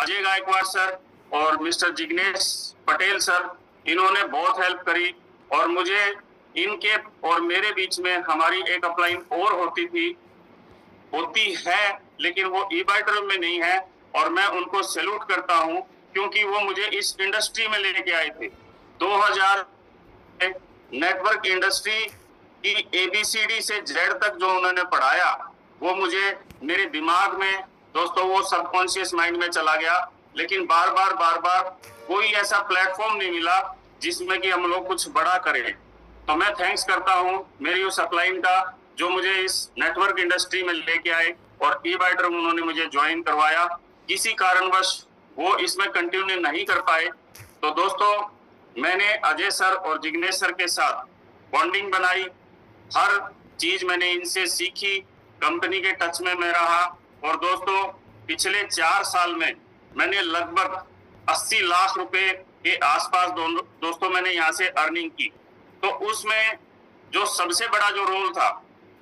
Ajay Gaekwad sir और mister Jignesh Patel sir, इन्होंने बहुत हेल्प करी और मुझे इनके और मेरे बीच में हमारी एक अपलाइन और होती है, लेकिन वो ई-बाइटर में नहीं है और मैं उनको सैल्यूट करता हूं क्योंकि वो मुझे इस इंडस्ट्री में लेके आए थे। 2000 नेटवर्क इंडस्ट्री की ABCD से Z तक जो उन्होंने पढ़ाया वो मुझे मेरे दिमाग में दोस्तों वो सबकॉन्शियस माइंड में चला गया, लेकिन बार बार कोई ऐसा प्लेटफॉर्म नहीं मिला जिसमें कि हम लोग कुछ बड़ा करें। तो मैं थैंक्स करता हूं मेरी उस अपलाइन का जो मुझे इस नेटवर्क इंडस्ट्री में लेके आए और ई-बाइटर उन्होंने मुझे ज्वाइन करवाया। किसी कारणवश वो इसमें कंटिन्यू नहीं कर पाए, तो दोस्तों मैंने अजय सर और जिग्नेश सर के साथ बॉन्डिंग बनाई, हर चीज मैंने इनसे सीखी, कंपनी के टच में मैं रहा और दोस्तों पिछले 4 साल में मैंने लगभग 80 लाख रुपए के आसपास दोस्तों मैंने यहाँ से अर्निंग की। तो उसमें जो सबसे बड़ा जो रोल था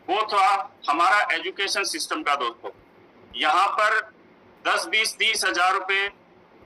वो था हमारा एजुकेशन सिस्टम का। दोस्तों यहाँ पर 10, 20, 30 हजार रुपए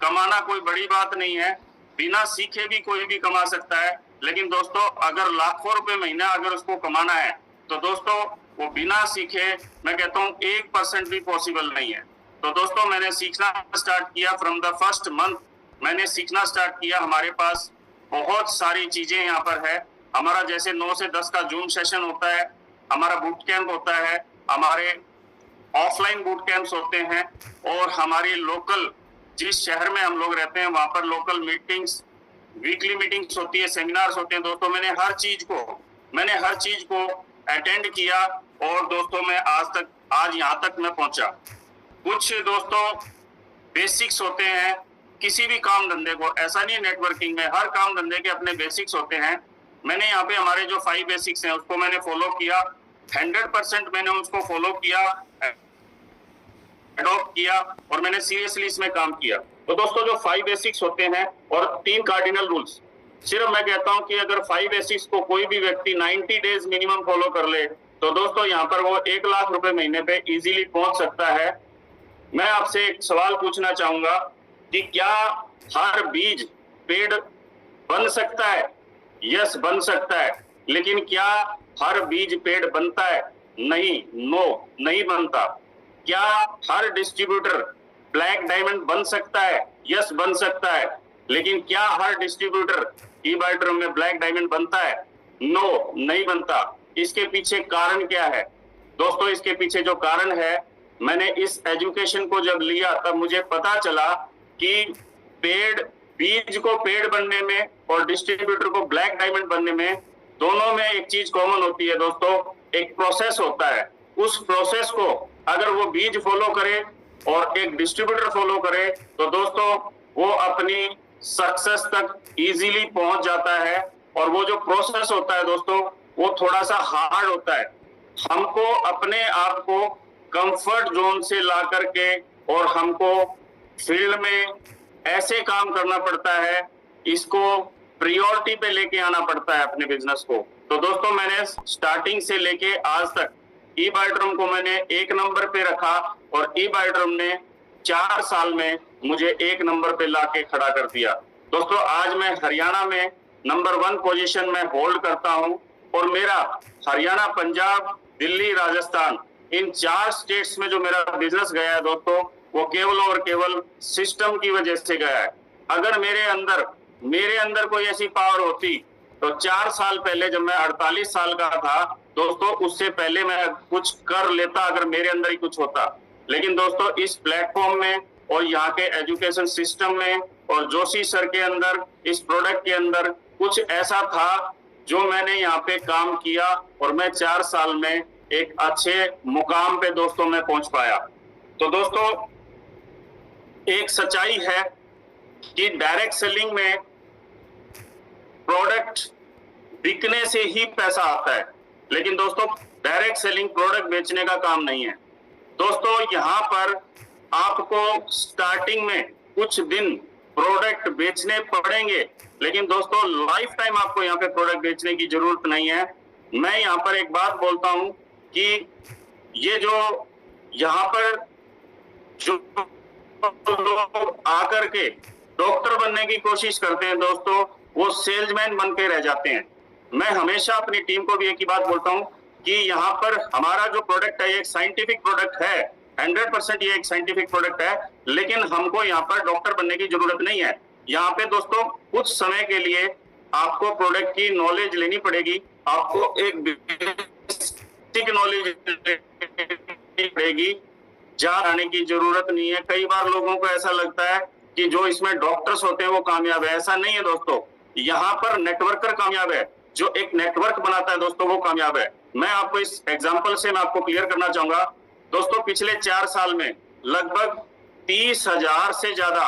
कमाना कोई बड़ी बात नहीं है, बिना सीखे भी कोई भी कमा सकता है, लेकिन दोस्तों अगर लाखों रुपए महीना अगर उसको कमाना है तो दोस्तों वो बिना सीखे मैं कहता हूँ 1% भी पॉसिबल नहीं है। तो दोस्तों मैंने सीखना स्टार्ट किया, फ्रॉम द फर्स्ट मंथ मैंने सीखना स्टार्ट किया। हमारे पास बहुत सारी चीजें यहाँ पर है। हमारा जैसे 9 से 10 का जूम सेशन होता है, हमारा बूट कैंप होता है, हमारे ऑफलाइन बूट कैंप्स होते हैं और हमारी लोकल जिस शहर में हम लोग रहते हैं वहां पर लोकल मीटिंग्स, वीकली मीटिंग्स होती है, सेमिनार्स होते हैं। दोस्तों मैंने हर चीज को अटेंड किया और दोस्तों मैं आज यहाँ तक मैं पहुंचा। कुछ दोस्तों बेसिक्स होते हैं किसी भी काम धंधे को, ऐसा नहीं नेटवर्किंग में हर काम धंधे के अपने बेसिक्स होते हैं। मैंने यहाँ पे हमारे जो 5 बेसिक्स हैं उसको मैंने फॉलो किया, 100% मैंने उसको फॉलो किया, अडॉप्ट किया और मैंने सीरियसली इसमें काम किया। तो दोस्तों जो 5 बेसिक्स होते हैं और 3 कार्डिनल रूल्स, सिर्फ मैं कहता हूं कि अगर 5 बेसिक्स को कोई भी व्यक्ति 90 डेज मिनिमम फॉलो कर ले तो दोस्तों यहाँ पर वो 1 लाख रुपए महीने पे इजीली पहुंच सकता है। मैं आपसे एक सवाल पूछना चाहूंगा कि क्या हर बीज पेड़ बन सकता है? यस, बन सकता है, लेकिन क्या हर बीज पेड़ बनता है? नहीं, नो, नहीं बनता। क्या हर डिस्ट्रीब्यूटर ब्लैक डायमंड बन सकता है? यस, बन सकता है, लेकिन क्या हर डिस्ट्रीब्यूटर ई-बाइटर में ब्लैक डायमंड बनता है? नो, नहीं बनता। इसके पीछे कारण क्या है? दोस्तों इसके पीछे जो कारण है, मैंने इस एजुकेशन को जब लिया तब मुझे पता चला कि बीज को पेड़ बनने में और डिस्ट्रीब्यूटर को ब्लैक डायमंड बनने में दोनों में एक चीज कॉमन होती है दोस्तों, एक प्रोसेस होता है। उस प्रोसेस को अगर वो बीज फॉलो करे और एक डिस्ट्रीब्यूटर फॉलो करे तो दोस्तों वो अपनी सक्सेस तक इजीली पहुंच जाता है। और वो जो प्रोसेस होता है दोस्तों वो थोड़ा सा हार्ड होता है। हमको अपने आप को कंफर्ट जोन से ला करके और हमको फील्ड में ऐसे काम करना पड़ता है, इसको प्रायोरिटी पे लेके आना पड़ता है अपने बिजनेस को। तो दोस्तों मैंने स्टार्टिंग से लेके आज तक ई-बाइटर को मैंने 1 नंबर पे रखा और ई-बाइटर ने 4 साल में मुझे 1 नंबर पे लाके खड़ा कर दिया। दोस्तों आज मैं हरियाणा में नंबर 1 पोजीशन में होल्ड करता हूं और मेरा हरियाणा, पंजाब, दिल्ली, राजस्थान इन 4 स्टेट्स में जो मेरा बिजनेस गया है दोस्तों वो केवल और केवल सिस्टम की वजह से गया है। अगर मेरे अंदर कोई ऐसी पावर होती तो 4 साल पहले जब मैं 48 साल का था दोस्तों उससे पहले मैं कुछ कर लेता अगर मेरे अंदर ही कुछ होता। लेकिन दोस्तों इस प्लेटफॉर्म में और यहाँ के एजुकेशन सिस्टम में और जोशी सर के अंदर इस प्रोडक्ट के अंदर कुछ ऐसा था जो मैंने यहाँ पे काम किया और मैं 4 साल में एक अच्छे मुकाम पे दोस्तों मैं पहुंच पाया। तो दोस्तों एक सच्चाई है कि डायरेक्ट सेलिंग में प्रोडक्ट बिकने से ही पैसा आता है, लेकिन दोस्तों डायरेक्ट सेलिंग प्रोडक्ट बेचने का काम नहीं है। दोस्तों यहाँ पर आपको स्टार्टिंग में कुछ दिन प्रोडक्ट बेचने पड़ेंगे, लेकिन दोस्तों लाइफ टाइम आपको यहाँ पे प्रोडक्ट बेचने की जरूरत नहीं है। मैं यहाँ पर एक बात बोलता हूँ कि ये जो यहाँ पर जो लोग आकर के डॉक्टर बनने की कोशिश करते हैं दोस्तों, वो सेल्समैन बन के रह जाते हैं। मैं हमेशा अपनी टीम को भी एक ही बात बोलता हूं कि यहाँ पर हमारा जो प्रोडक्ट है, एक साइंटिफिक प्रोडक्ट है, 100% ये एक साइंटिफिक प्रोडक्ट है, लेकिन हमको यहाँ पर डॉक्टर बनने की जरूरत नहीं है। यहाँ पे दोस्तों कुछ समय के लिए आपको प्रोडक्ट की नॉलेज लेनी पड़ेगी, आपको एक बेसिक नॉलेज लेनी पड़ेगी, जहां आने की जरूरत नहीं है। कई बार लोगों को ऐसा लगता है कि जो इसमें डॉक्टर्स होते हैं वो कामयाब है, ऐसा नहीं है दोस्तों। यहाँ पर नेटवर्कर कामयाब है, जो एक नेटवर्क बनाता है दोस्तों वो कामयाब है। मैं आपको इस एग्जांपल से मैं आपको क्लियर करना चाहूंगा दोस्तों। पिछले 4 साल में लगभग 30,000 से ज्यादा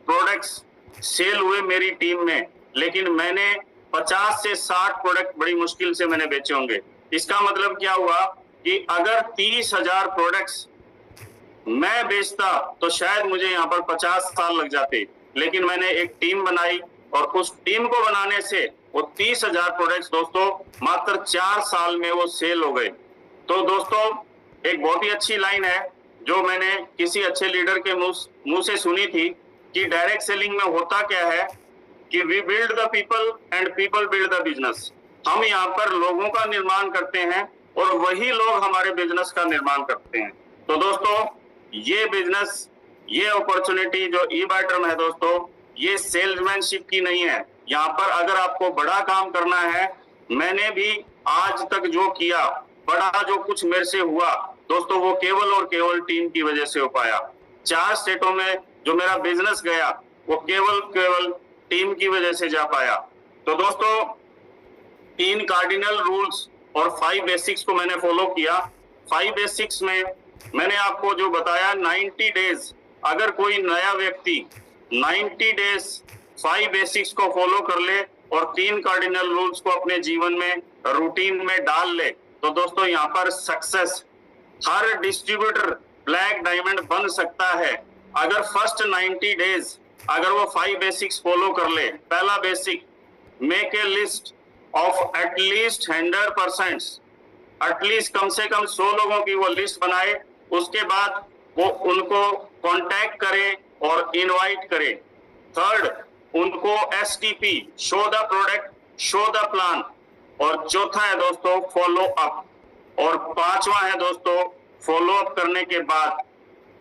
प्रोडक्ट्स सेल हुए मेरी टीम में, लेकिन मैंने 50 से 60 प्रोडक्ट बड़ी मुश्किल से मैंने बेचे होंगे। इसका मतलब क्या हुआ कि अगर 30,000 प्रोडक्ट्स मैं बेचता तो शायद मुझे यहाँ पर 50 साल लग जाते, लेकिन मैंने एक टीम बनाई और उस टीम को बनाने से वो 30,000 प्रोडक्ट्स दोस्तों मात्र 4 साल में वो सेल हो गए। तो दोस्तों एक बहुत ही अच्छी लाइन है जो मैंने किसी अच्छे लीडर के मुंह से सुनी थी कि डायरेक्ट सेलिंग में होता क्या है कि we build the people and people build the business. हम यहाँ पर लोगों का निर्माण करते हैं और वही लोग हमारे बिजनेस का निर्माण करते हैं। तो दोस्तों ये बिजनेस, ये अपॉर्चुनिटी जो ई-बाय-टर्म है दोस्तों, ये सेल्समैनशिप की नहीं है। यहाँ पर अगर आपको बड़ा काम करना है, मैंने भी आज तक जो किया, बड़ा जो कुछ मेरे से हुआ दोस्तों, वो केवल और केवल टीम की वजह से हो पाया। 4 स्टेटों में जो मेरा बिजनेस गया वो केवल टीम की वजह से जा पाया। तो दोस्तों 3 कार्डिनल रूल्स और 5 बेसिक्स को मैंने फॉलो किया। 5 बेसिक्स में मैंने आपको जो बताया 90 डेज, अगर कोई नया व्यक्ति 90 डेज 5 बेसिक्स को फॉलो कर ले और 3 कार्डिनल रूल्स को अपने जीवन में रूटीन में डाल ले, तो दोस्तों यहाँ पर सक्सेस, हर डिस्ट्रीब्यूटर ब्लैक डायमंड बन सकता है। अगर फर्स्ट 90 डेज अगर वो 5 बेसिक्स फॉलो कर ले। पहला basic, make a list of at least 100%, at least कम से कम 100 लोगों की वो लिस्ट बनाए। उसके बाद वो उनको कांटेक्ट करे और इनवाइट करे। थर्ड, उनको STP, show the product, show the plan. और चौथा है दोस्तों फॉलो अप। और 5वां है दोस्तों फॉलो अप करने के बाद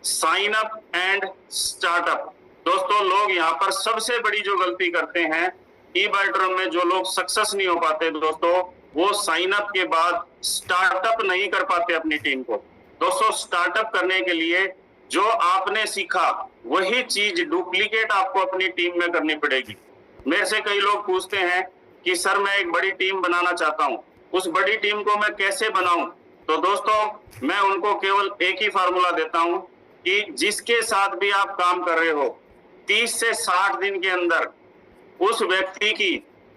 साइन अप एंड स्टार्टअप। दोस्तों लोग यहाँ पर सबसे बड़ी जो गलती करते हैं ई-बाय-टर्म में, जो लोग सक्सेस नहीं हो पाते दोस्तों, वो साइन अप के बाद स्टार्टअप नहीं कर पाते अपनी टीम को। दोस्तों स्टार्टअप करने के लिए जो आपने सीखा वही चीज डुप्लीकेट आपको अपनी टीम में करनी पड़ेगी। मेरे से कई लोग पूछते हैं कि सर मैं एक बड़ी टीम बनाना चाहता हूं, उस बड़ी टीम को मैं कैसे बनाऊं? तो दोस्तों मैं उनको केवल एक ही फार्मूला देता हूं कि जिसके साथ भी आप काम कर रहे हो 30 से 60 दिन के अंदर उस व्यक्ति की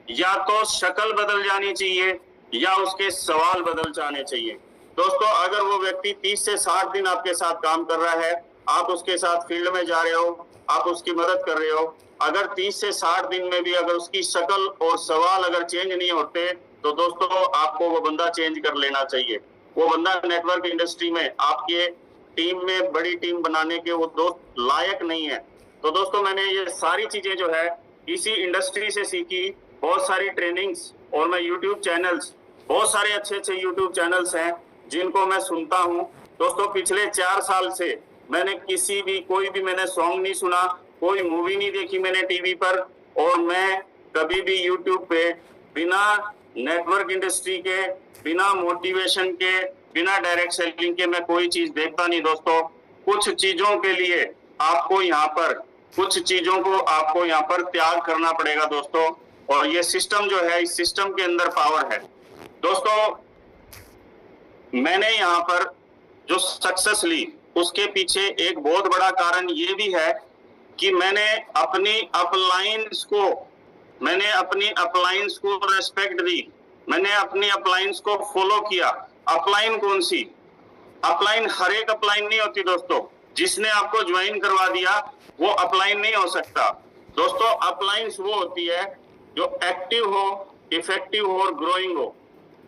या तो शक्ल बदल जानी चाहिए या उसके सवाल बदल जाने चाहिए। दोस्तों अगर वो व्यक्ति 30 से 60 दिन आपके साथ काम कर रहा है, आप उसके साथ फील्ड में जा रहे हो, आप उसकी मदद कर रहे हो, अगर 30 से 60 दिन में भी अगर उसकी शक्ल और सवाल अगर चेंज नहीं होते, तो दोस्तों आपको वो बंदा चेंज कर लेना चाहिए। वो बंदा नेटवर्क इंडस्ट्री में आपके टीम में बड़ी टीम बनाने के वो दोस्त लायक नहीं है। तो दोस्तों मैंने ये सारी चीजें जो है इसी इंडस्ट्री से सीखी, बहुत सारी ट्रेनिंग्स, और मैं यूट्यूब चैनल्स, बहुत सारे अच्छे अच्छे यूट्यूब चैनल्स हैं जिनको मैं सुनता हूं। दोस्तों पिछले 4 साल से मैंने कोई भी मैंने सॉन्ग नहीं सुना, कोई मूवी नहीं देखी मैंने टीवी पर, और मैं कभी भी यूट्यूब पे बिना नेटवर्क इंडस्ट्री के, बिना मोटिवेशन के, बिना डायरेक्ट सेलिंग के मैं कोई चीज देखता नहीं। दोस्तों कुछ चीजों के लिए आपको यहाँ पर त्याग करना पड़ेगा दोस्तों, और ये सिस्टम जो है, इस सिस्टम के अंदर पावर है। दोस्तों मैंने यहाँ पर जो सक्सेस ली उसके पीछे एक बहुत बड़ा कारण ये भी है कि मैंने अपनी अपलाइंस को रेस्पेक्ट दी, मैंने अपनी अपलाइंस को फॉलो किया। अपलाइन कौन सी? अपलाइन हर एक अपलाइन नहीं होती दोस्तों। जिसने आपको ज्वाइन करवा दिया वो अपलाइन नहीं हो सकता दोस्तों। अपलाइंस वो होती है जो एक्टिव हो, इफेक्टिव हो और ग्रोइंग हो,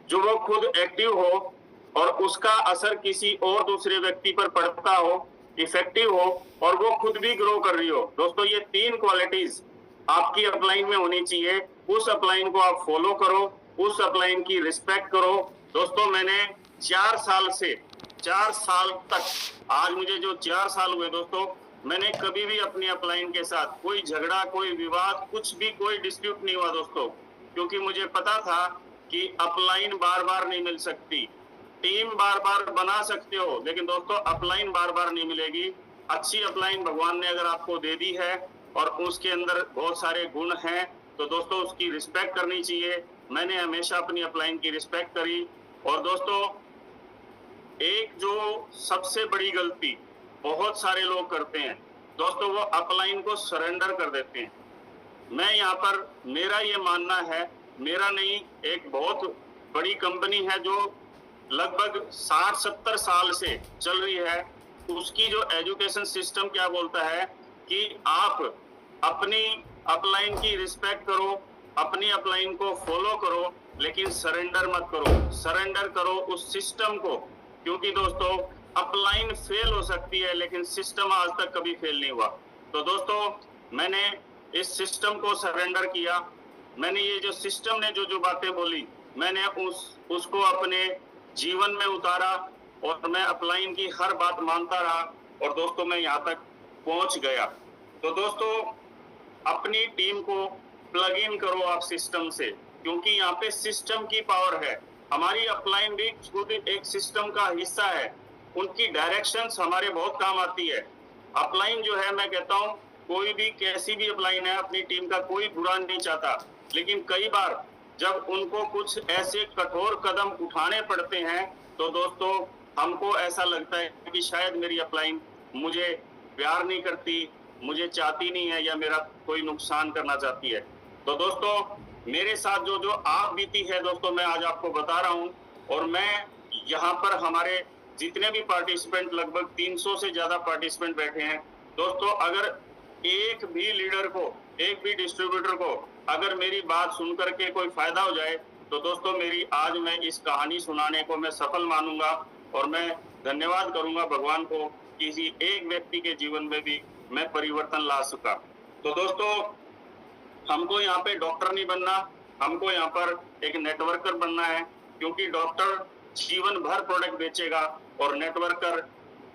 जो वो खुद एक्टिव हो और उसका असर किसी और दूसरे व्यक्ति पर पड़ता हो, इफेक्टिव हो और वो खुद भी ग्रो कर रही हो। दोस्तों ये 3 क्वालिटीज आपकी अपलाइन में होनी चाहिए। उस अपलाइन को आप फॉलो करो, उस अपलाइन की रिस्पेक्ट करो। दोस्तों मैंने 4 साल से 4 साल तक, आज मुझे जो 4 साल हुए दोस्तों, मैंने कभी भी अपनी अपलाइन के साथ कोई झगड़ा, कोई विवाद, कुछ भी कोई डिस्प्यूट नहीं हुआ दोस्तों, क्योंकि मुझे पता था कि अपलाइन बार बार नहीं मिल सकती। टीम बार बार बना सकते हो, लेकिन दोस्तों अपलाइन बार बार नहीं मिलेगी। अच्छी अपलाइन भगवान ने अगर आपको दे दी है और उसके अंदर बहुत सारे गुण हैं, तो दोस्तों उसकी रिस्पेक्ट करनी चाहिए। मैंने हमेशा अपनी अपलाइन की रिस्पेक्ट करी। और दोस्तों एक जो सबसे बड़ी गलती बहुत सारे लोग करते हैं दोस्तों, वो अपलाइन को सरेंडर कर देते हैं। मैं यहाँ पर, मेरा ये मानना है, मेरा नहीं, एक बहुत बड़ी कंपनी है जो लगभग 60-70 साल से चल रही है, उसकी जो एजुकेशन सिस्टम क्या बोलता है कि आप अपनी अपलाइन की रिस्पेक्ट करो, अपनी अपलाइन को फॉलो करो, लेकिन सरेंडर मत करो। सरेंडर करो उस सिस्टम को, क्योंकि दोस्तों अपलाइन फेल हो सकती है लेकिन सिस्टम आज तक कभी फेल नहीं हुआ। तो दोस्तों मैंने इस सिस्टम को सरेंडर किया। मैंने ये जो सिस्टम ने जो बातें बोली, मैंने उसको अपने जीवन में उतारा और मैं अपलाइन की हर बात मानता रहा और दोस्तों मैं यहाँ तक पहुंच गया। तो दोस्तों अपनी टीम को प्लग इन करो आप सिस्टम से, क्योंकि यहाँ पे सिस्टम की पावर है। हमारी अपलाइन भी खुद एक सिस्टम का हिस्सा है, उनकी डायरेक्शंस हमारे बहुत काम आती है। अपलाइन जो है, मैं कहता हूँ कोई भी कैसी भी अपलाइन है, अपनी टीम का कोई बुरा नहीं चाहता, लेकिन कई बार जब उनको कुछ ऐसे कठोर कदम उठाने पड़ते हैं तो दोस्तों हमको ऐसा लगता है कि शायद मेरी अपलाइन मुझे प्यार नहीं करती, मुझे चाहती नहीं है, या मेरा कोई नुकसान करना चाहती है। तो दोस्तों मेरे साथ जो आप बीती है दोस्तों, मैं आज आपको बता रहा हूँ। और मैं यहाँ पर हमारे जितने भी पार्टिसिपेंट, लगभग 300 से ज्यादा पार्टिसिपेंट बैठे हैं दोस्तों, अगर एक भी लीडर को, एक भी डिस्ट्रीब्यूटर को अगर मेरी बात सुनकर के कोई फायदा हो जाए, तो दोस्तों मेरी आज मैं इस कहानी सुनाने को मैं सफल मानूंगा और मैं धन्यवाद करूंगा भगवान को, किसी एक व्यक्ति के जीवन में भी मैं परिवर्तन ला सका। तो दोस्तों हमको यहाँ पे डॉक्टर नहीं बनना, हमको यहाँ पर एक नेटवर्कर बनना है, क्योंकि डॉक्टर जीवन भर प्रोडक्ट बेचेगा और नेटवर्कर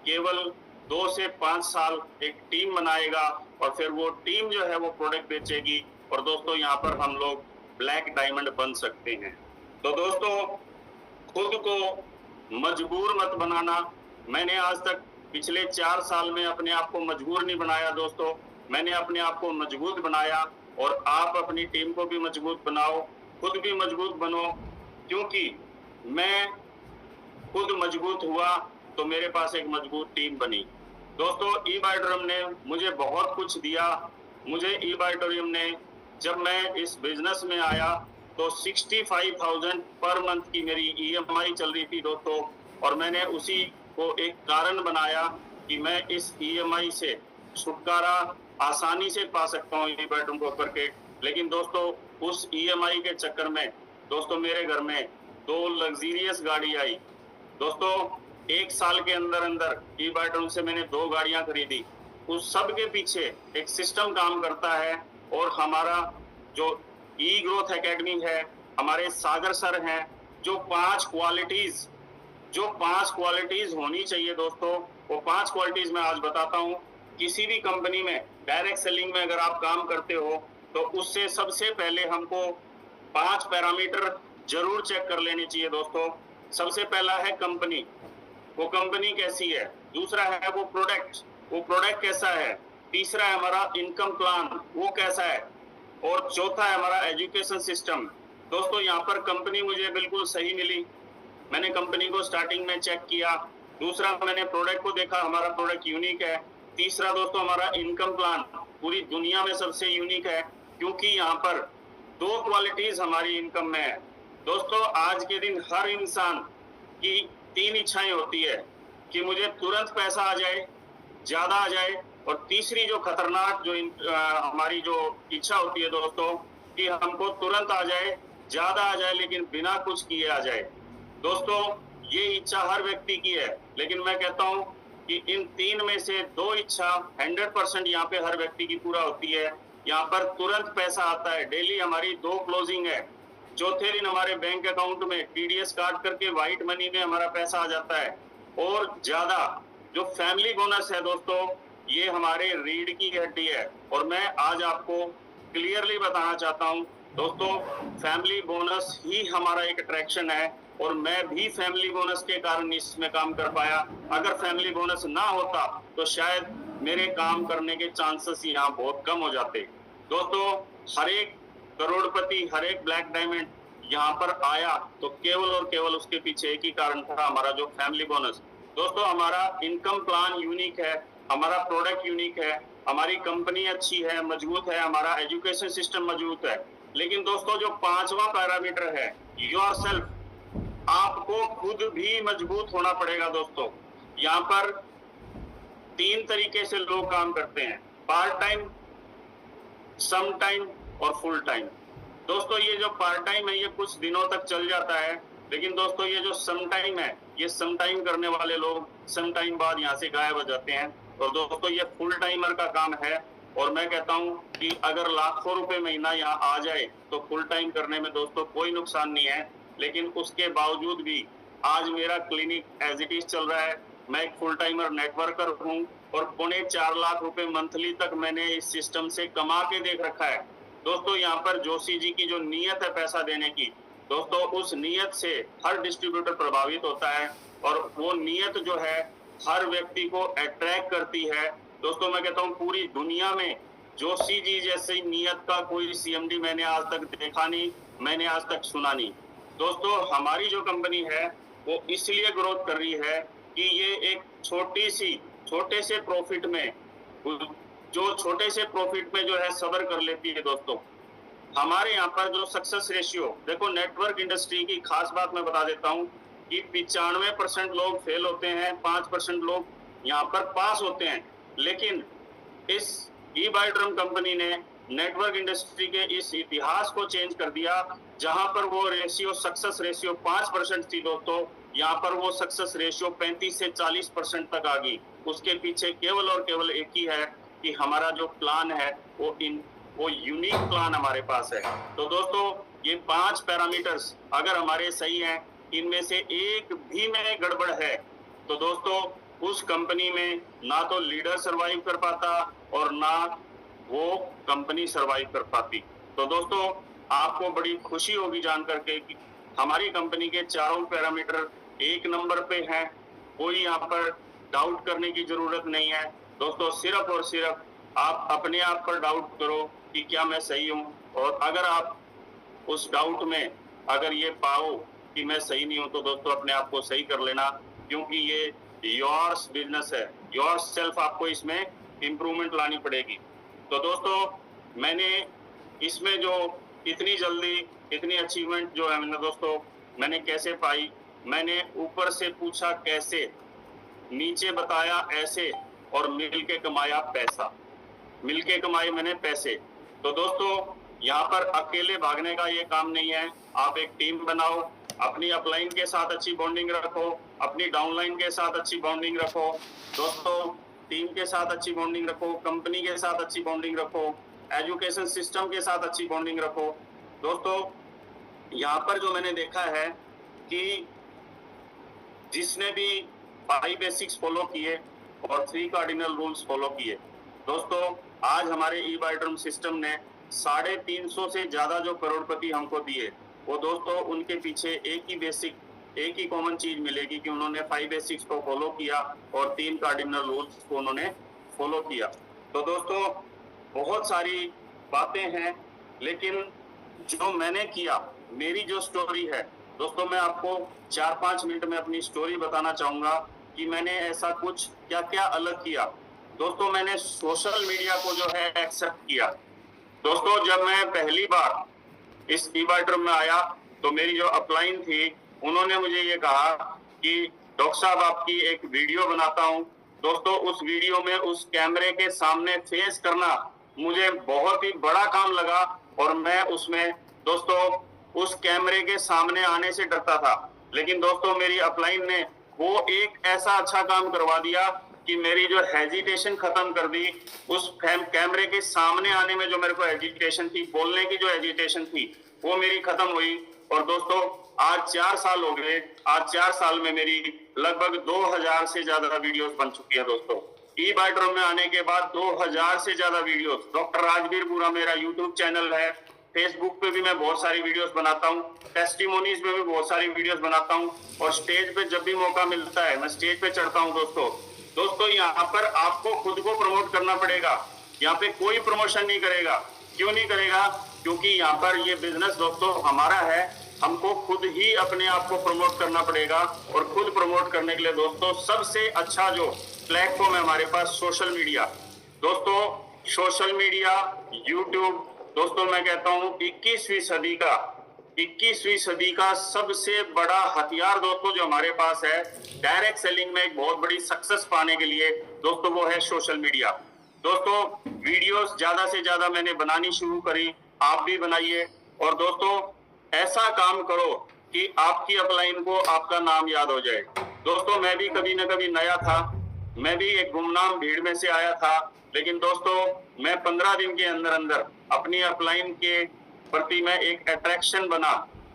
केवल 2 से 5 साल एक टीम बनाएगा और फिर वो टीम जो है वो प्रोडक्ट बेचेगी। और दोस्तों यहाँ पर हम लोग ब्लैक डायमंड बन सकते हैं। तो दोस्तों खुद को मजबूर मत बनाना। मैंने आज तक पिछले 4 साल में अपने आप को मजबूर नहीं बनाया दोस्तों, मैंने अपने आप को मजबूत बनाया। और आप अपनी टीम को भी मजबूत बनाओ, खुद भी मजबूत बनो, क्योंकि मैं खुद मजबूत हुआ तो मेरे पास एक मजबूत टीम बनी। दोस्तों ई-बायोटोरियम ने मुझे बहुत कुछ दिया। मुझे ई-बायोटोरियम ने, जब मैं इस बिजनेस में आया तो 65,000 पर मंथ की मेरी EMI चल रही थी दोस्तों, और मैंने उसी को एक कारण बनाया कि मैं इस EMI से छुटकारा आसानी से पा सकता हूँ ई-बायोटोरियम को करके। लेकिन दोस्तों उस EMI के चक्कर में दोस्तों मेरे घर में 2 लग्जरियस गाड़ी आई। दोस्तों 1 साल के अंदर अंदर ई-बायोटोरियम से मैंने 2 गाड़ियां खरीदी। उस सब के पीछे एक सिस्टम काम करता है। और हमारा जो ई-ग्रोथ एकेडमी है, हमारे सागर सर हैं, जो 5 क्वालिटीज होनी चाहिए दोस्तों, वो 5 क्वालिटीज मैं आज बताता हूँ। किसी भी कंपनी में डायरेक्ट सेलिंग में अगर आप काम करते हो तो उससे सबसे पहले हमको 5 पैरामीटर जरूर चेक कर लेने चाहिए दोस्तों। सबसे पहला है कंपनी, वो कंपनी कैसी है। दूसरा है वो प्रोडक्ट कैसा है। तीसरा है हमारा इनकम प्लान, वो कैसा है। और चौथा है हमारा एजुकेशन सिस्टम। दोस्तों यहाँ पर कंपनी मुझे बिल्कुल सही मिली, मैंने कंपनी को स्टार्टिंग में चेक किया। दूसरा मैंने प्रोडक्ट को देखा, हमारा प्रोडक्ट यूनिक है। तीसरा दोस्तों हमारा इनकम प्लान पूरी दुनिया में सबसे यूनिक है, क्योंकि यहाँ पर 2 क्वालिटीज हमारी इनकम में है। दोस्तों आज के दिन हर इंसान की 3 इच्छाएं होती है कि मुझे तुरंत पैसा आ जाए, ज्यादा आ जाए, और तीसरी जो खतरनाक जो हमारी जो इच्छा होती है दोस्तों कि हमको तुरंत आ जाए, ज्यादा आ जाए, लेकिन बिना कुछ किए आ जाए। दोस्तों ये इच्छा हर व्यक्ति की है, लेकिन मैं कहता हूँ कि इन 3 में से 2 इच्छा 100% यहाँ पे हर व्यक्ति की पूरा होती है। यहाँ पर तुरंत पैसा आता है। डेली हमारी 2 क्लोजिंग है। चौथे दिन हमारे बैंक अकाउंट में टीडीएस काट करके व्हाइट मनी में हमारा पैसा आ जाता है। और ज्यादा जो फैमिली बोनस है दोस्तों, ये हमारे रीढ़ की हड्डी है। और मैं आज आपको क्लियरली बताना चाहता हूं दोस्तों, फैमिली बोनस ही हमारा एक अट्रैक्शन है। और मैं भी फैमिली बोनस के कारण इसमें काम कर पाया। अगर फैमिली बोनस ना होता तो शायद मेरे काम करने के चांसेस यहाँ बहुत कम हो जाते। दोस्तों, हर एक करोड़पति, हर एक ब्लैक डायमंड यहाँ पर आया तो केवल और केवल उसके पीछे एक ही कारण था, हमारा जो फैमिली बोनस। दोस्तों, हमारा इनकम प्लान यूनिक है, हमारा प्रोडक्ट यूनिक है, हमारी कंपनी अच्छी है, मजबूत है, हमारा एजुकेशन सिस्टम मजबूत है। लेकिन दोस्तों, जो 5वां पैरामीटर है योरसेल्फ, आपको खुद भी मजबूत होना पड़ेगा। दोस्तों, यहाँ पर 3 तरीके से लोग काम करते हैं, पार्ट टाइम, सम टाइम और फुल टाइम। दोस्तों, ये जो पार्ट टाइम है ये कुछ दिनों तक चल जाता है। लेकिन दोस्तों, ये जो सम टाइम है, ये सम टाइम करने वाले लोग सम टाइम बाद यहाँ से गायब हो जाते हैं। और दोस्तों, ये फुल टाइमर का काम है। और मैं कहता हूँ कि अगर लाखों रुपए महीना यहाँ आ जाए तो फुल टाइम करने में दोस्तों कोई नुकसान नहीं है। लेकिन उसके बावजूद भी आज मेरा क्लिनिक एज इट इज चल रहा है। मैं एक फुल टाइमर नेटवर्कर हूँ और 4.25 लाख रुपए मंथली तक मैंने इस सिस्टम से कमा के देख रखा है। दोस्तों, यहाँ पर जोशी जी की जो नीयत है पैसा देने की, दोस्तों उस नीयत से हर डिस्ट्रीब्यूटर प्रभावित होता है। और वो नीयत जो है हर व्यक्ति को अट्रैक्ट करती है। दोस्तों, मैं कहता हूँ पूरी दुनिया में जोशी जी जैसी नीयत का कोई सीएमडी मैंने आज तक देखा नहीं, मैंने आज तक सुना नहीं। दोस्तों, हमारी जो कंपनी है वो इसलिए ग्रोथ कर रही है कि ये एक छोटे से प्रॉफिट में, जो छोटे से प्रॉफिट में जो है सब्र कर लेती है। दोस्तों, हमारे यहाँ पर जो सक्सेस रेशियो, देखो नेटवर्क इंडस्ट्री की खास बात मैं बता देता हूँ कि 95% लोग फेल होते हैं, 5% लोग यहाँ पर पास होते हैं। लेकिन इस ई-बायोड्रम कंपनी ने नेटवर्क इंडस्ट्री के इस इतिहास को चेंज कर दिया। जहां पर वो रेशियो, सक्सेस रेशियो 5% थी दोस्तों, यहाँ पर वो सक्सेस रेशियो 35 से 40% तक आ गई। उसके पीछे केवल और केवल एक ही है कि हमारा जो प्लान है वो यूनिक प्लान हमारे पास है। तो दोस्तों, ये 5 पैरामीटर्स अगर हमारे सही हैं, इनमें से एक भी में गड़बड़ है तो दोस्तों उस कंपनी में ना तो लीडर सरवाइव कर पाता और ना वो कंपनी सरवाइव कर पाती। तो दोस्तों, आपको बड़ी खुशी होगी जान करके कि हमारी कंपनी के चारों पैरामीटर 1 नंबर पे हैं। कोई यहाँ पर डाउट करने की जरूरत नहीं है। दोस्तों, सिर्फ और सिर्फ आप अपने आप पर डाउट करो कि क्या मैं सही हूँ। और अगर आप उस डाउट में अगर ये पाओ कि मैं सही नहीं हूँ तो दोस्तों अपने आप को सही कर लेना, क्योंकि ये योर्स बिजनेस है। योर सेल्फ आपको इसमें इंप्रूवमेंट लानी पड़ेगी। तो दोस्तों, मैंने इसमें जो इतनी जल्दी इतनी अचीवमेंट जो है मैंने कैसे पाई, मैंने ऊपर से पूछा कैसे, नीचे बताया ऐसे, और मिलके कमाया पैसा, मिलके कमाए मैंने पैसे। तो दोस्तों, यहाँ पर अकेले भागने का ये काम नहीं है। आप एक टीम बनाओ, अपनी अपलाइन के साथ अच्छी बॉन्डिंग रखो, अपनी डाउनलाइन के साथ अच्छी बॉन्डिंग रखो। दोस्तों, टीम के साथ अच्छी बॉन्डिंग रखो, कंपनी के साथ अच्छी बॉन्डिंग रखो, एजुकेशन सिस्टम के साथ अच्छी बॉन्डिंग रखो। दोस्तों, यहाँ पर जो मैंने देखा है कि जिसने भी 5 बेसिक्स फॉलो किए और 3 कार्डिनल रूल्स फॉलो किए, दोस्तों आज हमारे ई-बायोड्रम सिस्टम ने 350 से ज्यादा जो करोड़पति हमको दिए, वो दोस्तों उनके पीछे एक ही कॉमन चीज मिलेगी कि उन्होंने 5 बेसिक्स को फॉलो किया और 3 कार्डिनल रूल्स को उन्होंने फॉलो किया। तो दोस्तों, बहुत सारी बातें हैं, लेकिन जो मैंने किया, मेरी जो स्टोरी है दोस्तों, मैं आपको 4-5 मिनट में अपनी स्टोरी बताना चाहूंगा कि मैंने ऐसा कुछ क्या क्या अलग किया। दोस्तों, मैंने सोशल मीडिया को जो है एक्सेप्ट किया। दोस्तों, जब मैं पहली बार इस ई-बायोड्रम में आया तो मेरी जो अपलाइन थी, उन्होंने मुझे ये कहा कि डॉक्टर साहब आपकी एक वीडियो बनाता हूँ। दोस्तों, उस वीडियो में उस कैमरे के सामने फेस करना मुझे बहुत ही बड़ा काम लगा और मैं उसमें दोस्तों उस कैमरे के सामने आने से डरता था। लेकिन दोस्तों, मेरी अपलाइन ने वो एक ऐसा अच्छा काम करवा दिया कि मेरी जो हेजिटेशन खत्म कर दी, उस कैमरे के सामने आने में जो मेरे को हेजिटेशन थी, बोलने की जो हेजिटेशन थी, वो मेरी खत्म हुई। और दोस्तों आज 4 साल हो गए, आज 4 साल में मेरी लगभग 2000 से ज्यादा वीडियोस बन चुकी है दोस्तों। ई बाइट्रोन में आने के बाद 2000 से ज्यादा वीडियोस। डॉक्टर राजवीर पूरा मेरा यूट्यूब चैनल है, फेसबुक पे भी मैं बहुत सारी वीडियोस बनाता हूँ, टेस्टिमोनीज में भी बहुत सारी वीडियोस बनाता हूँ, और स्टेज पे जब भी मौका मिलता है मैं स्टेज पे चढ़ता हूँ दोस्तों यहाँ पर आपको खुद को प्रमोट करना पड़ेगा। यहाँ पे कोई प्रमोशन नहीं करेगा। क्यों नहीं करेगा? क्योंकि यहाँ पर ये बिजनेस दोस्तों हमारा है, हमको खुद ही अपने आप को प्रमोट करना पड़ेगा। और खुद प्रमोट करने के लिए दोस्तों सबसे अच्छा जो प्लेटफॉर्म है हमारे पास, सोशल मीडिया। दोस्तों सोशल मीडिया, यूट्यूब, दोस्तों मैं कहता हूँ 21वीं सदी का सबसे बड़ा हथियार दोस्तों जो हमारे पास है डायरेक्ट सेलिंग में एक बहुत बड़ी सक्सेस पाने के लिए दोस्तों, वो है सोशल मीडिया। दोस्तों वीडियोस ज्यादा से ज्यादा मैंने बनानी शुरू करी, आप भी बनाइए। और दोस्तों ऐसा काम करो कि आपकी अपलाइन को आपका नाम याद हो जाए। दोस्तों मैं भी कभी ना कभी नया था, मैं भी एक गुमनाम भीड़ में से आया था, लेकिन दोस्तों मैं 15 दिन के अंदर अंदर अपनी अपलाइन के प्रति मैं एक अट्रैक्शन बना।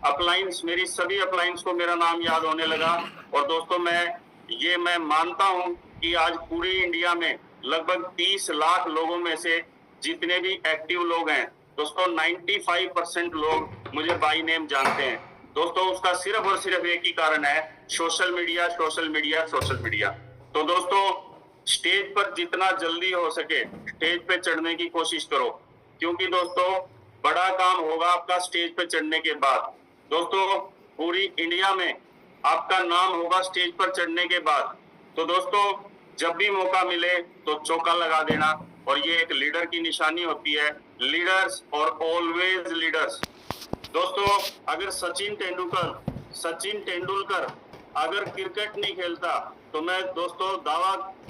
अपलाइंस, मेरी सभी अपलाइंस को मेरा नाम याद होने लगा। और दोस्तों मैं मानता हूं कि आज पूरी इंडिया में लगभग 30 लाख लोगों में से जितने भी एक्टिव लोग हैं दोस्तों, 95% लोग मुझे बाई नेम जानते हैं दोस्तों। उसका सिर्फ और सिर्फ एक ही कारण है, social media, social media, social media. तो दोस्तों स्टेज पर जितना जल्दी हो सके स्टेज पे चढ़ने की कोशिश करो, क्योंकि दोस्तों बड़ा काम होगा आपका स्टेज पे चढ़ने के बाद। दोस्तों पूरी इंडिया में आपका नाम होगा स्टेज पर चढ़ने के बाद। तो दोस्तों जब भी मौका मिले तो चौका लगा देना, और ये एक लीडर की निशानी होती है, लीडर्स और ऑलवेज लीडर्स। दोस्तों अगर सचिन तेंदुलकर अगर क्रिकेट नहीं खेलता तो मैं दोस्तों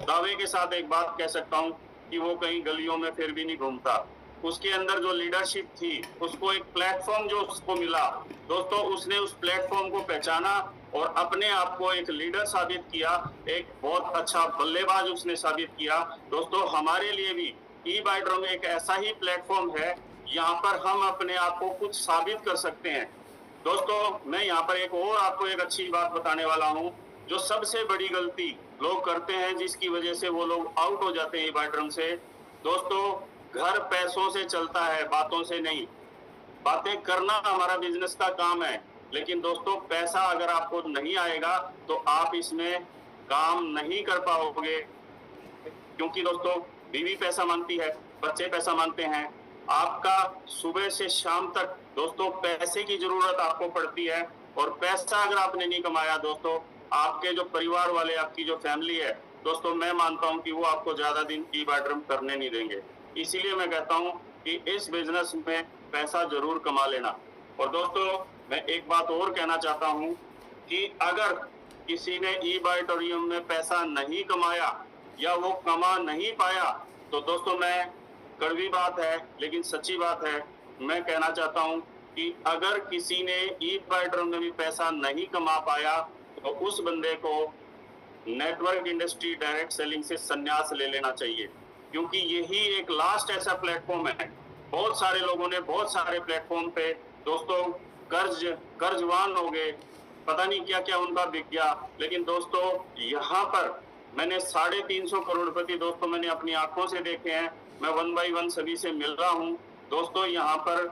दावे के साथ एक बात कह सकता हूं कि वो कहीं गलियों में फिर भी नहीं घूमता। उसके अंदर जो लीडरशिप थी, उसको एक प्लेटफॉर्म जो उसको मिला दोस्तों, उसने उस प्लेटफॉर्म को पहचाना और अपने आप को एक लीडर साबित किया, एक बहुत अच्छा बल्लेबाज उसने साबित किया। दोस्तों हमारे लिए भी ई बाइट्रोन एक ऐसा ही प्लेटफॉर्म है, यहाँ पर हम अपने आप को कुछ साबित कर सकते हैं। दोस्तों मैं यहाँ पर एक और आपको एक अच्छी बात बताने वाला हूँ, जो सबसे बड़ी गलती लोग करते हैं जिसकी वजह से वो लोग आउट हो जाते हैं ई बाइट्रोन से। दोस्तों घर पैसों से चलता है, बातों से नहीं। बातें करना हमारा बिजनेस का काम है, लेकिन दोस्तों पैसा अगर आपको नहीं आएगा तो आप इसमें काम नहीं कर पाओगे। क्योंकि दोस्तों बीवी पैसा मांगती है, बच्चे पैसा मांगते हैं, आपका सुबह से शाम तक दोस्तों पैसे की जरूरत आपको पड़ती है। और पैसा अगर आपने नहीं कमाया दोस्तों, आपके जो परिवार वाले, आपकी जो फैमिली है दोस्तों, मैं मानता हूं कि वो आपको ज्यादा दिन ई बाइट्रोन करने नहीं देंगे। इसीलिए मैं कहता हूं कि इस बिजनेस में पैसा जरूर कमा लेना। और दोस्तों मैं एक बात और कहना चाहता हूं कि अगर किसी ने ई बाइट्रोन में पैसा नहीं कमाया या वो कमा नहीं पाया, तो दोस्तों मैं, कड़वी बात है लेकिन सच्ची बात है, मैं कहना चाहता हूं कि अगर किसी ने ई बाइट्रोन में भी पैसा नहीं कमा पाया तो उस बंदे को नेटवर्क इंडस्ट्री डायरेक्ट सेलिंग से संन्यास ले लेना चाहिए। क्योंकि यही एक लास्ट ऐसा प्लेटफॉर्म है। बहुत सारे लोगों ने बहुत सारे प्लेटफॉर्म पे दोस्तों कर्जवान हो गए, पता नहीं क्या क्या उनका बिक गया। लेकिन दोस्तों यहाँ पर मैंने 350 करोड़पति दोस्तों मैंने अपनी आंखों से देखे हैं। मैं 1 by 1 सभी से मिल रहा हूँ दोस्तों। यहाँ पर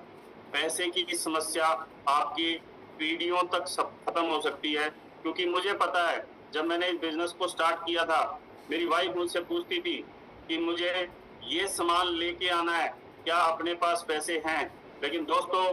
पैसे की समस्या आपकी पीढ़ियों तक सब खत्म हो सकती है। क्योंकि मुझे पता है जब मैंने इस बिजनेस को स्टार्ट किया था, मेरी वाइफ मुझसे पूछती थी कि मुझे ये सामान लेके आना है, क्या अपने पास पैसे हैं? लेकिन दोस्तों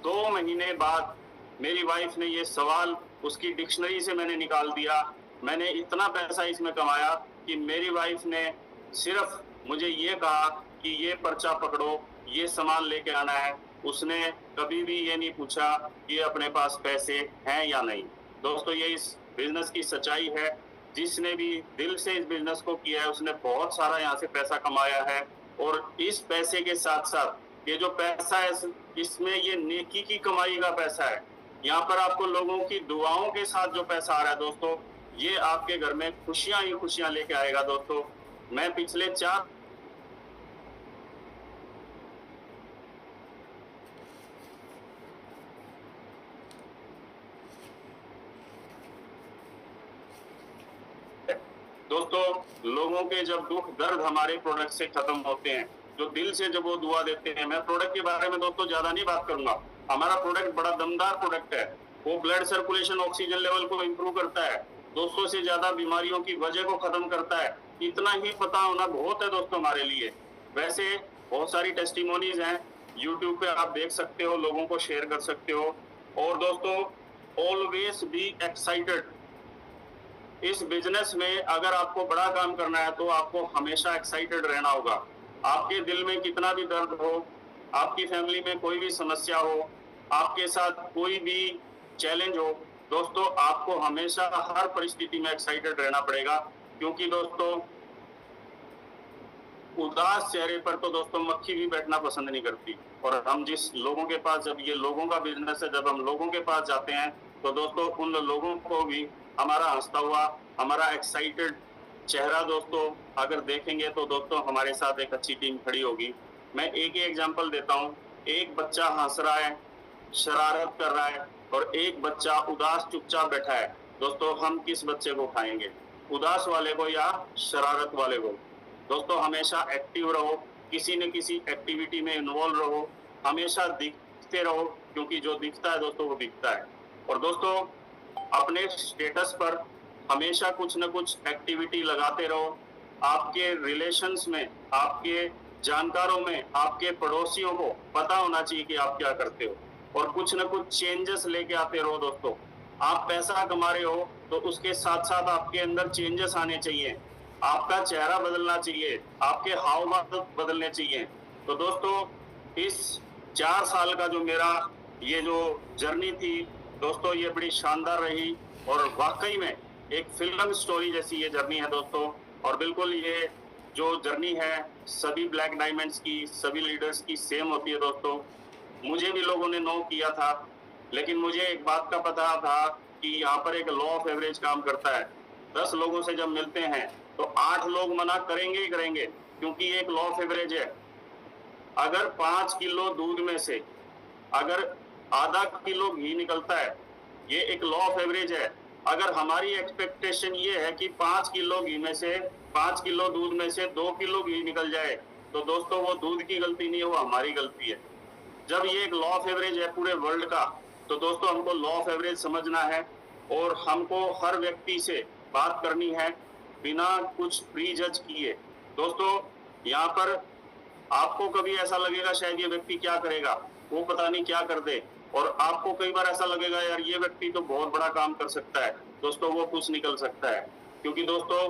2 महीने बाद मेरी वाइफ ने ये सवाल उसकी डिक्शनरी से मैंने निकाल दिया। मैंने इतना पैसा इसमें कमाया कि मेरी वाइफ ने सिर्फ मुझे ये कहा कि ये पर्चा पकड़ो, ये सामान लेके आना है। उसने कभी भी ये नहीं पूछा कि अपने पास पैसे हैं या नहीं। दोस्तों ये इस बिजनेस की सच्चाई है। जिसने भी दिल से इस बिजनेस को किया है उसने बहुत सारा यहाँ से पैसा कमाया है। और इस पैसे के साथ साथ ये जो पैसा है इसमें ये नेकी की कमाई का पैसा है। यहाँ पर आपको लोगों की दुआओं के साथ जो पैसा आ रहा है दोस्तों, ये आपके घर में खुशियां ही खुशियां लेके आएगा दोस्तों। मैं पिछले 4 दोस्तों, लोगों के जब दुख दर्द हमारे प्रोडक्ट से खत्म होते हैं, जो दिल से जब वो दुआ देते हैं, मैं प्रोडक्ट के बारे में दोस्तों ज्यादा नहीं बात करूंगा। हमारा प्रोडक्ट बड़ा दमदार प्रोडक्ट है। वो ब्लड सर्कुलेशन, ऑक्सीजन लेवल को इंप्रूव करता है, 200 से ज्यादा बीमारियों की वजह को खत्म करता है। इतना ही पता होना बहुत है दोस्तों हमारे लिए। वैसे बहुत सारी टेस्टिमोनीज हैं, यूट्यूब पे आप देख सकते हो, लोगों को शेयर कर सकते हो। और दोस्तों, ऑलवेज बी एक्साइटेड। इस बिजनेस में अगर आपको बड़ा काम करना है तो आपको हमेशा एक्साइटेड रहना होगा। आपके दिल में कितना भी दर्द हो, आपकी फैमिली में कोई भी समस्या हो, आपके साथ कोई भी चैलेंज हो, दोस्तों आपको हमेशा हर परिस्थिति में एक्साइटेड रहना पड़ेगा। क्योंकि दोस्तों, उदास चेहरे पर तो दोस्तों मक्खी भी बैठना पसंद नहीं करती। और हम जिस लोगों के पास, जब ये लोगों का बिजनेस है, जब हम लोगों के पास जाते हैं तो दोस्तों उन लोगों को भी हमारा हंसता हुआ, हमारा एक्साइटेड चेहरा दोस्तों अगर देखेंगे तो दोस्तों हमारे साथ एक अच्छी टीम खड़ी होगी। मैं एक ही एग्जांपल देता हूँ। एक बच्चा हंस रहा है, शरारत कर रहा है, और एक बच्चा उदास चुपचाप बैठा है। दोस्तों हम किस बच्चे को खाएंगे, उदास वाले को या शरारत वाले को? दोस्तों हमेशा एक्टिव रहो, किसी न किसी एक्टिविटी में इन्वॉल्व रहो, हमेशा दिखते रहो, क्योंकि जो दिखता है दोस्तों वो दिखता है। और दोस्तों अपने स्टेटस पर हमेशा कुछ न कुछ एक्टिविटी लगाते रहो। आपके रिलेशंस में, आपके जानकारों में, आपके पड़ोसियों को पता होना चाहिए कि आप क्या करते हो, और कुछ न कुछ चेंजेस लेके आते रहो। दोस्तों आप पैसा कमा रहे हो तो उसके साथ साथ आपके अंदर चेंजेस आने चाहिए, आपका चेहरा बदलना चाहिए, आपके हाव भाव बदलने चाहिए। तो दोस्तों इस 4 साल का जो मेरा ये जो जर्नी थी दोस्तों, ये बड़ी शानदार रही, और वाकई में एक फिल्म स्टोरी जैसी ये जर्नी है दोस्तों। और बिल्कुल ये जो जर्नी है सभी ब्लैक डायमंड्स की, सभी लीडर्स की सेम होती है दोस्तों। मुझे भी लोगों ने नो किया था, लेकिन मुझे एक बात का पता था कि यहाँ पर एक लॉ ऑफ एवरेज काम करता है। 10 लोगों से जब मिलते हैं तो 8 लोग मना करेंगे ही करेंगे, क्योंकि एक लॉ ऑफ एवरेज है। अगर 5 किलो दूध में से अगर आधा किलो घी निकलता है, ये एक लॉ ऑफ एवरेज है। अगर हमारी एक्सपेक्टेशन ये है कि 5 किलो घी में से, 5 किलो दूध में से 2 किलो घी निकल जाए, तो दोस्तों वो दूध की गलती नहीं है, वो हमारी गलती है। जब ये एक लॉ ऑफ एवरेज है पूरे वर्ल्ड का, तो दोस्तों हमको लॉ ऑफ एवरेज समझना है, और हमको हर व्यक्ति से बात करनी है बिना कुछ प्री जज किए। दोस्तों यहाँ पर आपको कभी ऐसा लगेगा शायद ये व्यक्ति क्या करेगा, वो पता नहीं क्या कर दे, और आपको कई बार ऐसा लगेगा यार ये व्यक्ति तो बहुत बड़ा काम कर सकता है। दोस्तों वो कुछ निकल सकता है, क्योंकि दोस्तों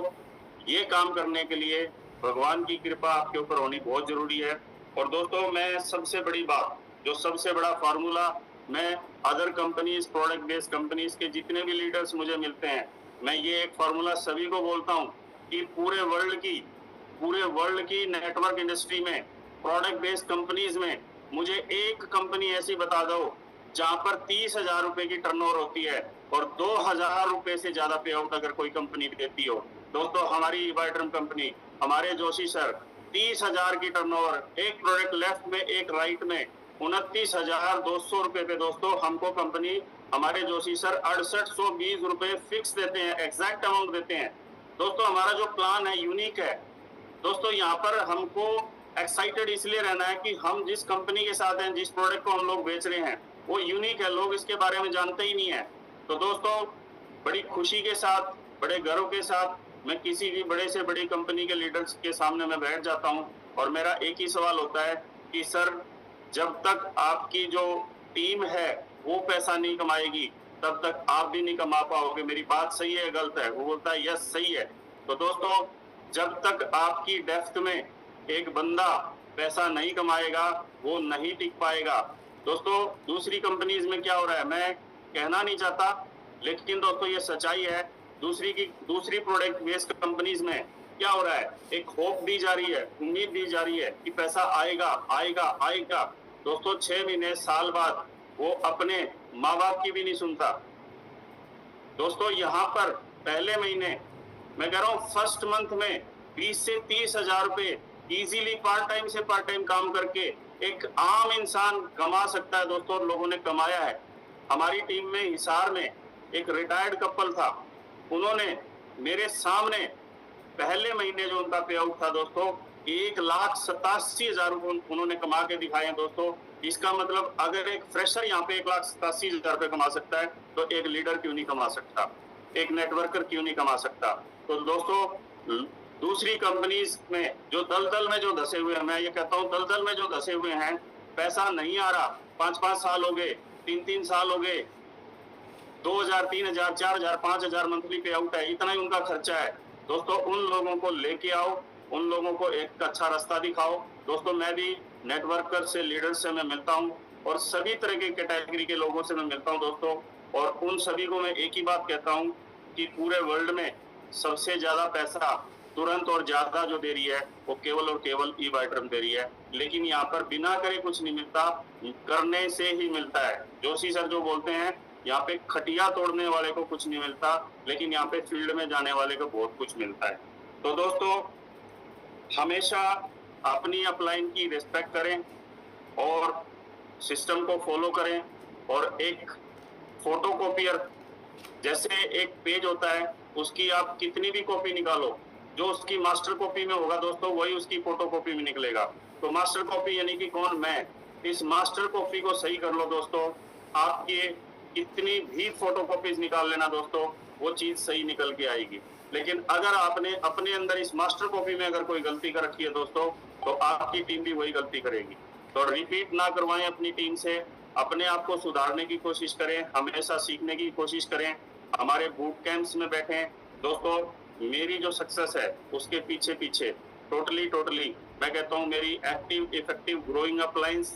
ये काम करने के लिए भगवान की कृपा आपके ऊपर होनी बहुत जरूरी है। और दोस्तों मैं सबसे बड़ी बात, जो सबसे बड़ा फार्मूला मैं other companies, product based companies के जितने भी लीडर्स मुझे मिलते हैं, मैं ये एक फार्मूला सभी को बोलता हूँ कि पूरे वर्ल्ड की नेटवर्क इंडस्ट्री में, प्रोडक्ट बेस्ड कंपनीज में मुझे एक कंपनी ऐसी बता दो जहां पर 30,000 रुपए की टर्नओवर होती है और 2,000 रुपए से ज्यादा पे आउट अगर कोई कंपनी देती हो। दोस्तों हमारी वाइड्रम कंपनी, हमारे जोशी सर, 30,000 की टर्नओवर, एक प्रोडक्ट लेफ्ट में एक राइट में, 29,200 रुपए पे दोस्तों हमको कंपनी, हमारे जोशी सर 6820 रुपए फिक्स देते हैं, एग्जैक्ट अमाउंट देते हैं। दोस्तों हमारा जो प्लान है यूनिक है। दोस्तों यहाँ पर हमको एक्साइटेड इसलिए रहना है कि हम जिस कंपनी के साथ हैं, जिस प्रोडक्ट को हम लोग बेच रहे हैं वो यूनिक है, लोग इसके बारे में जानते ही नहीं है। तो दोस्तों बड़ी खुशी के साथ, बड़े गर्व के साथ मैं किसी भी बड़े से बड़ी कंपनी के लीडर्स के सामने मैं बैठ जाता हूं, और मेरा एक ही सवाल होता है कि सर जब तक आपकी जो टीम है वो पैसा नहीं कमाएगी तब तक आप भी नहीं कमा पाओगे। मेरी बात सही है गलत है? वो बोलता है यस सही है। तो दोस्तों जब तक आपकी डेप्थ में एक बंदा पैसा नहीं कमाएगा वो नहीं टिक पाएगा। दोस्तों दूसरी कंपनीज में क्या हो रहा है मैं कहना नहीं चाहता, लेकिन दोस्तों ये सच्चाई है। दूसरी प्रोडक्ट बेस्ड कंपनीज में क्या हो रहा है, एक होप दी जा रही है, उम्मीद दी जा रही है कि पैसा आएगा आएगा आएगा। दोस्तों 6 महीने साल बाद वो अपने माँ बाप की भी नहीं सुनता। दोस्तों यहाँ पर पहले महीने मैं कह रहा हूँ फर्स्ट मंथ में 20 से 30 हजार रुपए इजीली पार्ट टाइम से पार्ट टाइम काम करके एक आम इंसान कमा सकता है दोस्तों, लोगों ने कमाया है। हमारी टीम में हिसार में एक रिटायर्ड कपल था, उन्होंने मेरे सामने पहले महीने जो उनका पे आउट था दोस्तों 1,87,000 रुपए उन्होंने कमा के दिखाए हैं दोस्तों। इसका मतलब अगर एक फ्रेशर यहाँ पे 1,87,000 रुपए कमा सकता है तो एक लीडर क्यों नहीं कमा सकता, एक नेटवर्कर क्यों नहीं कमा सकता। तो दोस्तों दूसरी कंपनीज में जो दलदल में जो धसे हुए हैं, मैं ये कहता हूँ दलदल में जो धसे हुए हैं, पैसा नहीं आ रहा, 5-5 साल हो गए, 3-3 साल हो गए, 2,000, 3,000, 4,000, 5,000 मंथली पे आउट है, इतना ही उनका खर्चा है दोस्तों। उन लोगों को लेके आओ, उन लोगों को एक अच्छा रास्ता दिखाओ दोस्तों। मैं भी नेटवर्कर से, लीडर से मैं मिलता हूँ और सभी तरह की कैटेगरी के लोगों से मैं मिलता हूँ दोस्तों, और उन सभी को मैं एक ही बात कहता हूँ कि पूरे वर्ल्ड में सबसे ज्यादा पैसा तुरंत और ज्यादा जो दे रही है वो केवल और केवल ई-वाइट्रम दे रही है। लेकिन यहाँ पर बिना करे कुछ नहीं मिलता, करने से ही मिलता है। जोशी सर जो बोलते हैं यहाँ पे खटिया तोड़ने वाले को कुछ नहीं मिलता, लेकिन यहाँ पे फील्ड में जाने वाले को बहुत कुछ मिलता है। तो दोस्तों हमेशा अपनी अपलाइन की रिस्पेक्ट करें और सिस्टम को फॉलो करें, और एक फोटोकॉपियर जैसे एक पेज होता है उसकी आप कितनी भी कॉपी निकालो, जो उसकी मास्टर कॉपी में होगा दोस्तों वही उसकी फोटो कॉपी में निकलेगा। तो मास्टर कॉपी यानी कि कौन, मैं। इस मास्टर कॉपी को सही कर लो दोस्तों, आपके कितनी भी फोटो कॉपीज निकाल लेना दोस्तों, वो चीज सही निकल के आएगी। लेकिन अगर आपने अपने अंदर इस मास्टर कॉपी में अगर कोई गलती कर रखी है दोस्तों, तो आपकी टीम भी वही गलती करेगी। तो रिपीट ना करवाएं अपनी टीम से, अपने आप को सुधारने की कोशिश करें, हमेशा सीखने की कोशिश करें, हमारे बूट कैंप्स में बैठें दोस्तों। मेरी जो सक्सेस है उसके पीछे पीछे टोटली मैं कहता हूँ मेरी एक्टिव इफेक्टिव ग्रोइंग अपलाइंस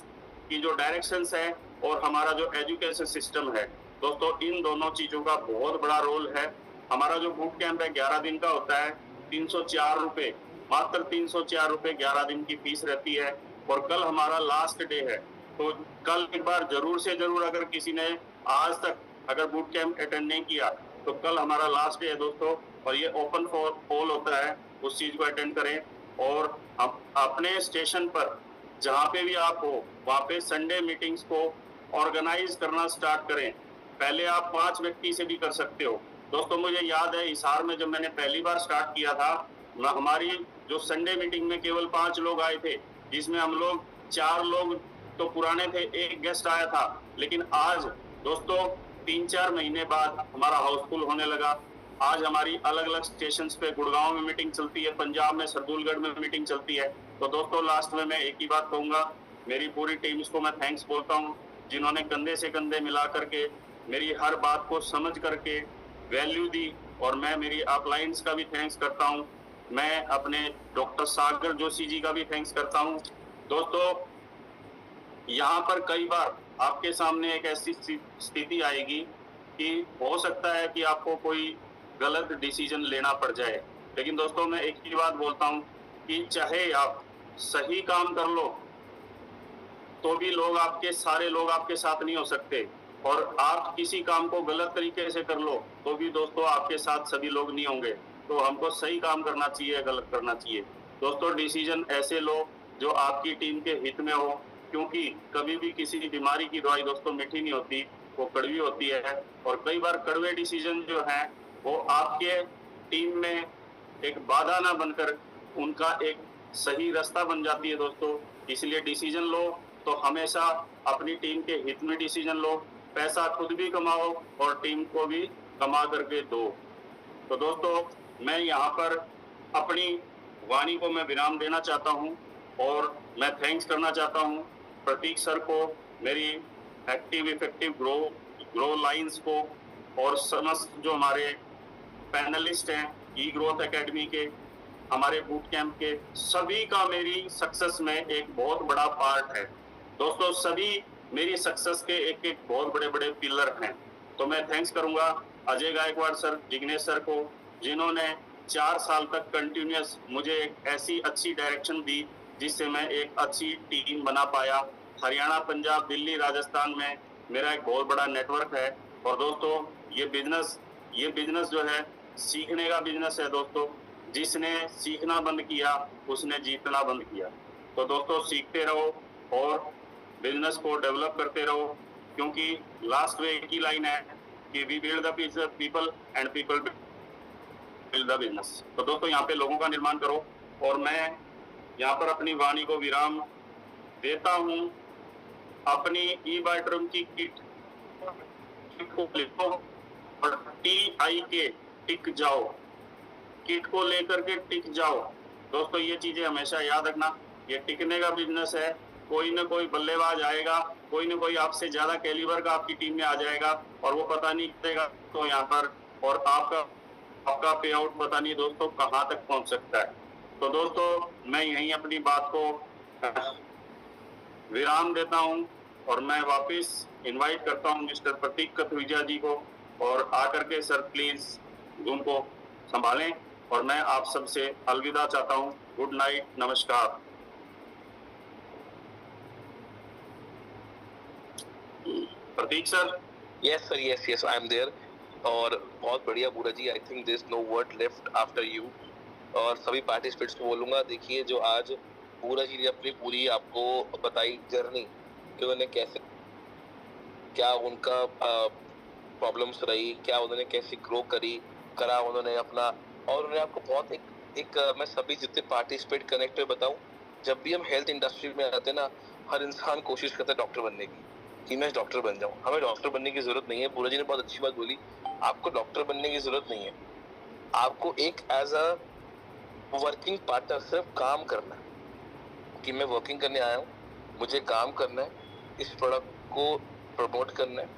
की जो डायरेक्शंस है और हमारा जो एजुकेशन सिस्टम है दोस्तों, इन दोनों चीजों का बहुत बड़ा रोल है। हमारा जो बूट कैंप है 11 दिन का होता है, 304 रुपए, मात्र 304 रुपए 11 दिन की फीस रहती है। और कल हमारा लास्ट डे है, तो कल एक बार जरूर से जरूर, अगर किसी ने आज तक अगर बूट कैंप अटेंड नहीं किया तो कल हमारा लास्ट डे है दोस्तों, और ये ओपन फॉर ऑल होता है, उस चीज को अटेंड करें। और अपने स्टेशन पर जहाँ पे भी आप हो वहाँ पे संडे मीटिंग्स को ऑर्गेनाइज करना स्टार्ट करें। पहले आप 5 व्यक्ति से भी कर सकते हो दोस्तों। मुझे याद है हिसार में जब मैंने पहली बार स्टार्ट किया था, हमारी जो संडे मीटिंग में केवल 5 लोग आए थे, जिसमें हम लोग 4 लोग तो पुराने थे, एक गेस्ट आया था। लेकिन आज दोस्तों 3-4 महीने बाद हमारा हाउसफुल होने लगा। आज हमारी अलग अलग स्टेशंस पे गुड़गांव में मीटिंग चलती है, पंजाब में सरदूलगढ़ में मीटिंग चलती है। तो दोस्तों लास्ट में मैं एक ही बात कहूंगा, मेरी पूरी टीम्स को मैं थैंक्स बोलता हूँ, जिन्होंने कंधे से कंधे मिला करके मेरी हर बात को समझ करके वैल्यू दी। और मैं मेरी अपलाइंस का भी थैंक्स करता हूँ, मैं अपने डॉक्टर सागर जोशी जी का भी थैंक्स करता हूँ। दोस्तों यहाँ पर कई बार आपके सामने एक ऐसी स्थिति आएगी कि हो सकता है कि आपको कोई गलत डिसीजन लेना पड़ जाए, लेकिन दोस्तों मैं एक ही बात बोलता हूँ कि चाहे आप सही काम कर लो तो भी लोग आपके, सारे लोग आपके साथ नहीं हो सकते, और आप किसी काम को गलत तरीके से कर लो तो भी दोस्तों आपके साथ सभी लोग नहीं होंगे। तो हमको सही काम करना चाहिए, गलत करना चाहिए दोस्तों। डिसीजन ऐसे लो जो आपकी टीम के हित में हो, क्योंकि कभी भी किसी बीमारी की दवाई दोस्तों मीठी नहीं होती, वो कड़वी होती है। और कई बार कड़वे डिसीजन जो है वो आपके टीम में एक बाधा ना बनकर उनका एक सही रास्ता बन जाती है दोस्तों। इसलिए डिसीजन लो तो हमेशा अपनी टीम के हित में डिसीजन लो, पैसा खुद भी कमाओ और टीम को भी कमा करके दो। तो दोस्तों मैं यहाँ पर अपनी वाणी को मैं विराम देना चाहता हूँ और मैं थैंक्स करना चाहता हूँ प्रतीक सर को, मेरी एक्टिव इफेक्टिव ग्रो लाइंस को, और समस्त जो हमारे पैनलिस्ट हैं ई ग्रोथ एकेडमी के, हमारे बूट कैंप के, सभी का मेरी सक्सेस में एक बहुत बड़ा पार्ट है दोस्तों। सभी मेरी सक्सेस के एक एक बहुत बड़े बड़े पिलर हैं। तो मैं थैंक्स करूंगा अजय गायकवाड़ सर, जिग्नेश सर को, जिन्होंने 4 साल तक कंटिन्यूस मुझे एक ऐसी अच्छी डायरेक्शन दी जिससे मैं एक अच्छी टीम बना पाया। हरियाणा, पंजाब, दिल्ली, राजस्थान में मेरा एक बहुत बड़ा नेटवर्क है। और दोस्तों ये बिजनेस जो है सीखने का बिजनेस है दोस्तों। जिसने सीखना बंद किया उसने जीतना बंद किया। तो दोस्तों सीखते रहो और बिजनेस को डेवलप करते रहो, क्योंकि लास्ट में एक ही लाइन है कि we build the people and people build the business. तो दोस्तों यहाँ पे लोगों का निर्माण करो, और मैं यहाँ पर अपनी वाणी को विराम देता हूँ। अपनी ई बायोड्रम की किट को लिखो और TIK टिक जाओ, किट को लेकर के टिक जाओ। दोस्तों ये चीजें हमेशा याद रखना, ये टिकने का बिजनेस है। कोई ना कोई बल्लेबाज आएगा, कोई ना कोई आपसे ज्यादा कैलिबर का आपकी टीम में आ जाएगा और वो पता नहीं करेगा तो यहाँ पर, और आपका पे आउट पता नहीं दोस्तों कहाँ तक पहुंच सकता है। तो दोस्तों मैं यहीं अपनी बात को विराम देता हूं और मैं वापस इनवाइट करता हूं मिस्टर प्रतीक कथुरिया जी को, और आकर के सर प्लीज जूम को संभालें, और मैं आप सबसे अलविदा चाहता हूं। गुड नाइट, नमस्कार। Prateek sir. Yes sir, yes I am there. और बहुत बढ़िया Pura ji, I think there is no word left after you. और सभी पार्टिसिपेंट्स को बोलूंगा, देखिए जो आज पूरा जी ने अपनी पूरी आपको बताई जर्नी कि उन्होंने कैसे, क्या उनका प्रॉब्लम्स रही, क्या उन्होंने कैसे ग्रो करा उन्होंने अपना। और उन्होंने आपको बहुत एक मैं सभी जितने पार्टिसिपेट कनेक्ट में बताऊं, जब भी हम हेल्थ इंडस्ट्री में आते हैं ना, हर इंसान कोशिश करता है डॉक्टर बनने की, कि मैं डॉक्टर बन जाऊं। हमें डॉक्टर बनने की जरूरत नहीं है। पूरा जी ने बहुत अच्छी बात बोली, आपको डॉक्टर बनने की जरूरत नहीं है। आपको एक एज अ वर्किंग पार्टनर सिर्फ काम करना है, कि मैं वर्किंग करने आया हूँ, मुझे काम करना है, इस प्रोडक्ट को प्रमोट करना है।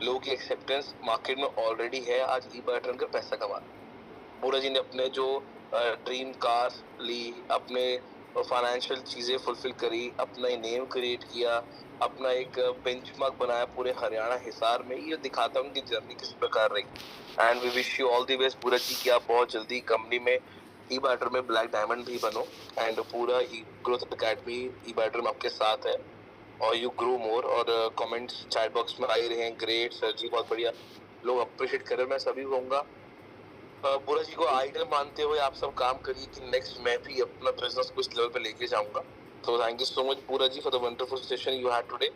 लोगों की एक्सेप्टेंस मार्केट में ऑलरेडी है, आज ई बायोट्रन का पैसा कमाना। पूरा जी ने अपने जो ड्रीम कार्स ली, अपने फाइनेंशियल चीज़ें फुलफिल करी, अपना नेम क्रिएट किया, अपना एक बेंचमार्क बनाया पूरे हरियाणा हिसार में। ये दिखाता हूँ कि जर्नी किस प्रकार रही। And we wish you all the best पूरा जी, कि आप बहुत जल्दी कंपनी में ई बायोट्रन में ब्लैक डायमंड भी बनो, एंड पूरा ग्रोथ अकेडमी ई बायोट्रन आपके साथ है, और यू ग्रो मोर। और कमेंट्स चैट बॉक्स में आ ही रहे हैं, ग्रेट सर जी, बहुत बढ़िया, लोग अप्रिशिएट कर रहे हैं। मैं सभी कहूँगा पूरा जी को आइडल मानते हुए आप सब काम करिए कि नेक्स्ट मैं भी अपना बिजनेस को इस लेवल पे लेके जाऊंगा। तो thank you so much Pura ji for the wonderful session you had today.